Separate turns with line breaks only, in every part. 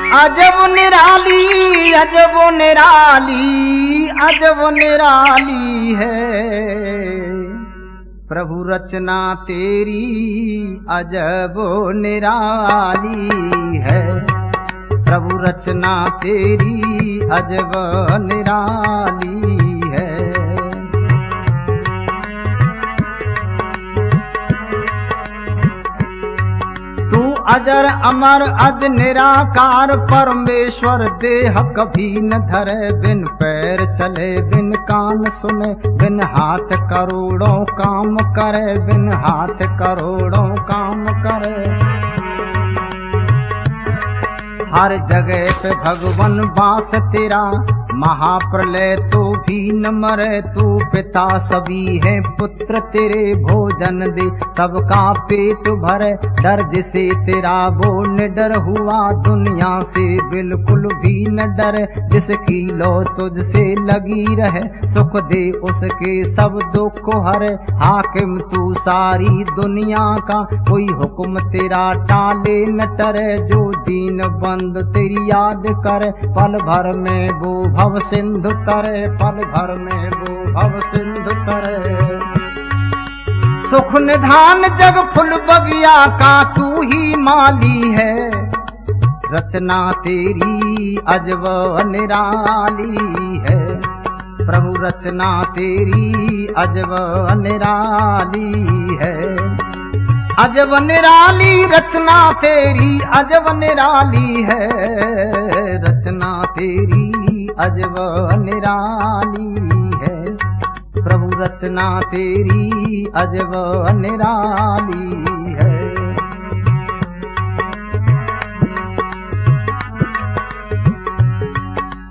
अजब निराली अजब निराली अजब निराली है प्रभु रचना तेरी अजब निराली है। प्रभु रचना तेरी अजब निराली है। तू अजर अमर अज निराकार परमेश्वर देह कभी न धरे, बिन पैर चले बिन कान सुने, बिन हाथ करोड़ों काम करे, बिन हाथ करोड़ों काम करे। हर जगह पे भगवन वास तेरा, महाप्रलय तो भी न मरे। तू पिता सभी है पुत्र तेरे, भोजन दे सबका पेट भरे। डर जिसे तेरा वो निडर हुआ, दुनिया से बिल्कुल भी न डरे। जिसकी लो तुझसे लगी रहे, सुख दे उसके सब दुख हरे। हाकिम तू सारी दुनिया का, कोई हुक्म तेरा टाले न टरे। जो दीन बंद तेरी याद करे, पल भर में वो भव सिंधु तरे, पल भर में वो भव सिंधु तरे। सुख निधान जग फुल बगिया का तू ही माली है। रचना तेरी अजब निराली है। प्रभु रचना तेरी अजब निराली है। अजब निराली रचना तेरी अजब निराली है। रचना तेरी अजब निराली है। प्रभु रचना तेरी अजब निराली है।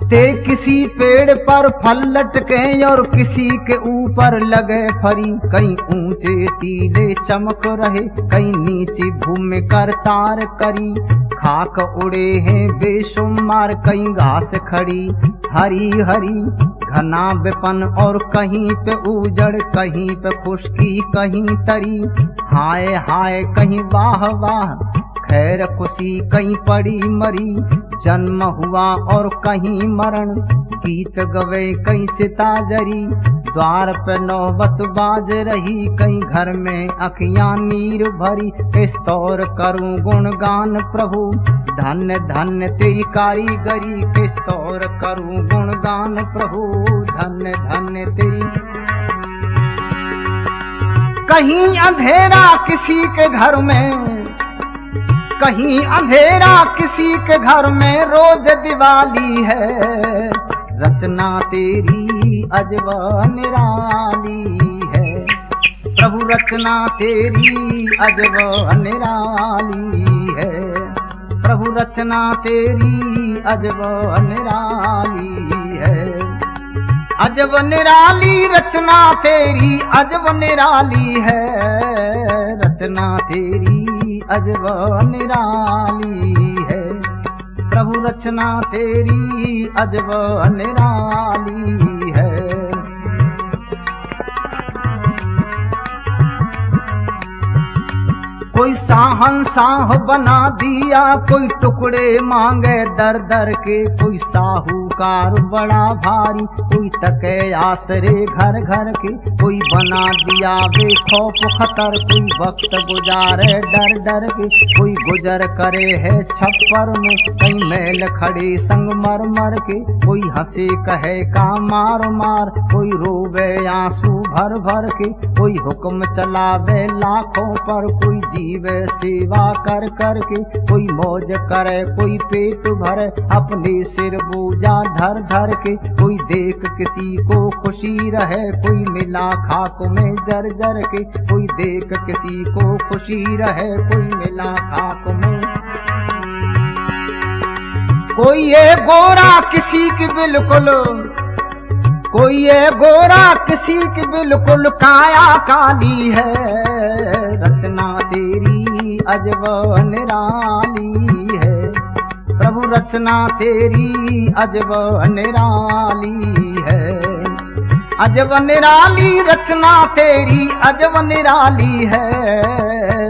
तेरे किसी पेड़ पर फल लटके और किसी के ऊपर लगे फरी। कहीं ऊंचे टीले चमक रहे, कहीं नीची भूमि करतार करी। खाक उड़े हैं बेशुमार, कहीं घास खड़ी हरी हरी। घना विपन और कहीं पे उजड़, कहीं पे खुशकी कहीं तरी। हाय हाय कहीं वाह वाह, खैर खुशी कहीं पड़ी मरी। जन्म हुआ और कहीं मरण, गीत गवे कहीं चिता जरी। द्वार पे नौबत बाज रही, कहीं घर में अखियां नीर भरी। किस तौर करूं गुणगान प्रभु, धन्य धन्य तेरी कारीगरी। किस तौर करूं गुणगान प्रभु, धन्य धन्य तेरी। कहीं अंधेरा किसी के घर में, कहीं अंधेरा किसी के घर में, रोज दिवाली है। रचना तेरी अजब निराली है। प्रभु रचना तेरी अजब निराली है। प्रभु रचना तेरी अजब निराली है। अजब निराली रचना तेरी अजब निराली है। रचना तेरी अजब निराली है। प्रभु रचना तेरी अजब निराली है। कोई साहनसाह बना दिया, कोई टुकड़े मांगे दर दर के। कोई साहूकार बड़ा भारी, कोई तके आसरे घर घर के। कोई बना दिया बेखौफ खतर, कोई वक्त गुजारे डर डर के। कोई गुजर करे है छप्पर में, कई मैल खड़े संगमरमर के। कोई हंसे कहे का मार मार, कोई रोवे आंसू भर भर के। कोई हुक्म चलावे लाखों पर, कोई जीवे सेवा कर कर के। कोई मौज करे कोई पेट भरे, अपने सिर बोझा धर धर के। कोई देख किसी को खुशी रहे, कोई मिला खाक में जर जर के। कोई देख किसी को खुशी रहे, कोई मिला खाक में। कोई ये गोरा किसी की बिल्कुल, कोई ये गोरा किसी की बिल्कुल काया काली है। रचना तेरी अजब निराली है। प्रभु रचना तेरी अजब निराली है। अजब निराली रचना तेरी अजब निराली है।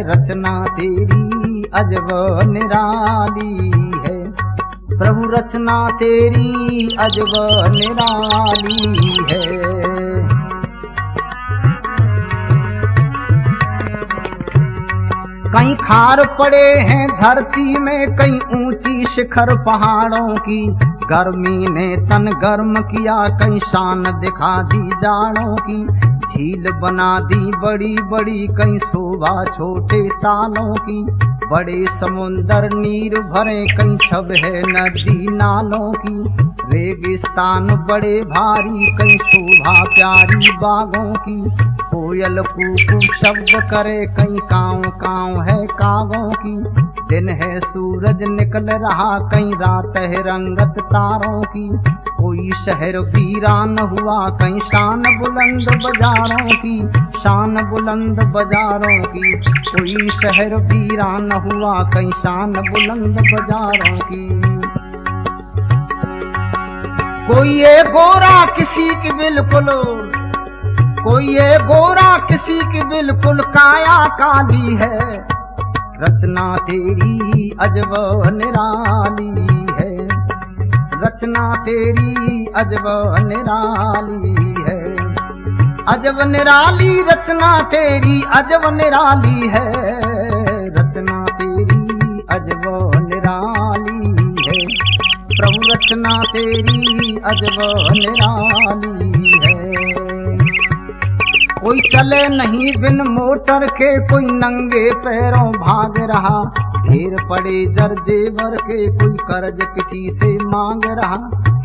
रचना तेरी अजब निराली है। प्रभु रचना तेरी अजब निराली है। कहीं खार पड़े हैं धरती में, कहीं ऊंची शिखर पहाड़ों की, गर्मी ने तन गर्म किया, कहीं शान दिखा दी जाड़ों की, झील बना दी बड़ी बड़ी, कहीं शोभा छोटे तालों की, बड़े समुंदर नीर भरे, कहीं छब है नदी नालों की, रेगिस्तान बड़े भारी, कहीं शोभा प्यारी बागों की, कोयल कूकू शब्द करे, कहीं काँव काँव है कागों की, दिन है सूरज निकल रहा, कहीं रात है रंगत तारों की, कोई शहर वीरान हुआ, कहीं शान बुलंद बाजारों की, शान बुलंद बाजारों की, कोई शहर वीरान हुआ, कहीं शान बुलंद बाजारों की। कोई ये गोरा किसी की बिल्कुल, कोई ये गोरा किसी की बिल्कुल काया काली है, रचना तेरी अजब निराली है, रचना तेरी अजब निराली है, अजब निराली रचना तेरी अजब निराली है, रचना तेरी अजब निराली है, प्रभु रचना तेरी अजब निराली है। कोई चले नहीं बिन मोटर के, कोई नंगे पैरों भाग रहा, ढेर पड़े जर जेवर के, कोई कर्ज किसी से मांग रहा,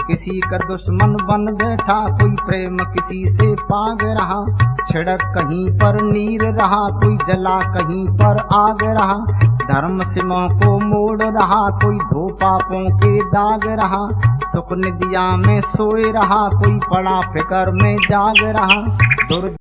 किसी का दुश्मन बन बैठा, कोई प्रेम किसी से पाग रहा, छिड़क कहीं पर नीर रहा, कोई जला कहीं पर आग रहा, धर्म सिमों को मोड़ रहा, कोई धो पापों के दाग रहा, सुख निदिया में सोए रहा, कोई पड़ा फिकर में जाग रहा,